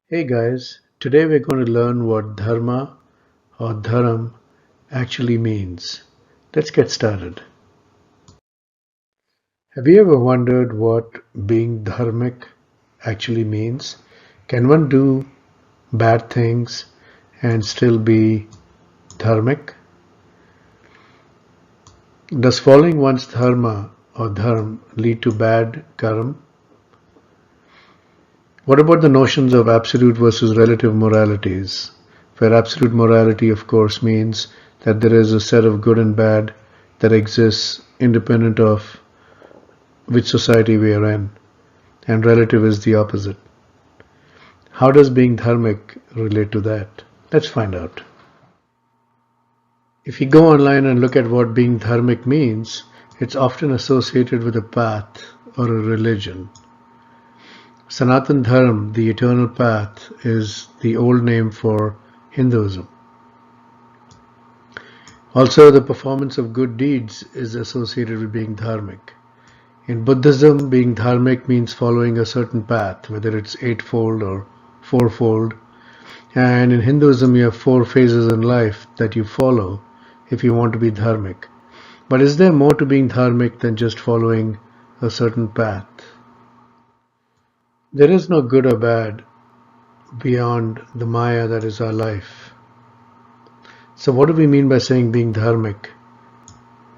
Hey guys, today we're going to learn what Dharma or Dharam actually means. Let's get started. Have you ever wondered what being dharmic actually means? Can one do bad things and still be dharmic? Does following one's dharma or dharma lead to bad karma? What about the notions of absolute versus relative moralities? Where absolute morality, of course, means that there is a set of good and bad that exists independent of which society we are in, and relative is the opposite. How does being dharmic relate to that? Let's find out. If you go online and look at what being dharmic means, it's often associated with a path or a religion. Sanatan Dharma, the eternal path, is the old name for Hinduism. Also, the performance of good deeds is associated with being dharmic. In Buddhism, being dharmic means following a certain path, whether it's eightfold or fourfold. And in Hinduism, you have four phases in life that you follow if you want to be dharmic. But is there more to being dharmic than just following a certain path? There is no good or bad beyond the Maya that is our life. So what do we mean by saying being dharmic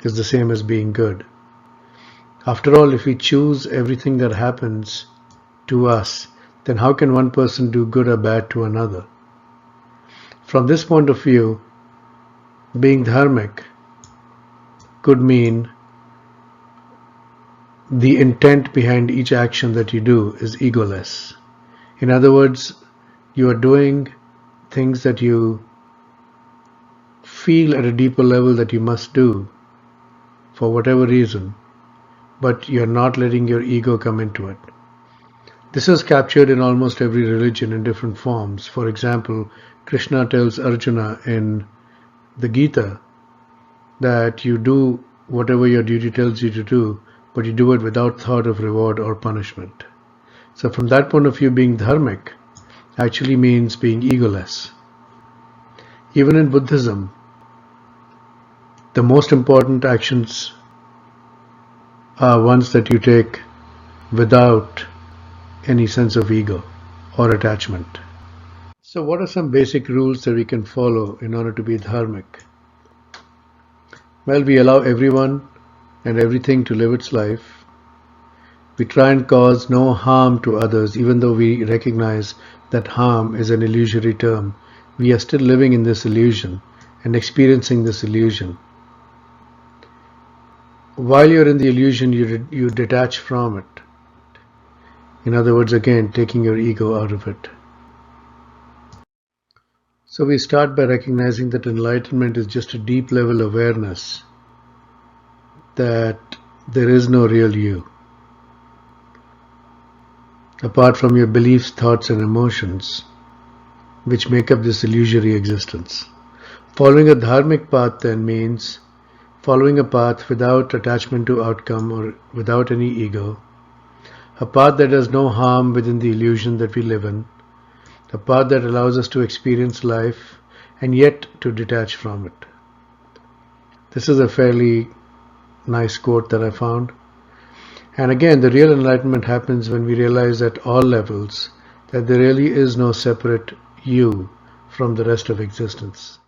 is the same as being good? After all, if we choose everything that happens to us, then how can one person do good or bad to another? From this point of view, being dharmic could mean the intent behind each action that you do is egoless. In other words, you are doing things that you feel at a deeper level that you must do for whatever reason, but you're not letting your ego come into it. This is captured in almost every religion in different forms. For example, Krishna tells Arjuna in the Gita that you do whatever your duty tells you to do, but you do it without thought of reward or punishment. So from that point of view, being dharmic actually means being egoless. Even in Buddhism, the most important actions are ones that you take without any sense of ego or attachment. So what are some basic rules that we can follow in order to be dharmic? Well, we allow everyone and everything to live its life. We try and cause no harm to others, even though we recognize that harm is an illusory term. We are still living in this illusion and experiencing this illusion. While you're in the illusion, you detach from it. In other words, again, taking your ego out of it. So we start by recognizing that enlightenment is just a deep level awareness that there is no real you, apart from your beliefs, thoughts, and emotions, which make up this illusory existence. Following a dharmic path then means following a path without attachment to outcome or without any ego, a path that does no harm within the illusion that we live in, a path that allows us to experience life and yet to detach from it. This is a fairly nice quote that I found. And again, the real enlightenment happens when we realize at all levels that there really is no separate you from the rest of existence.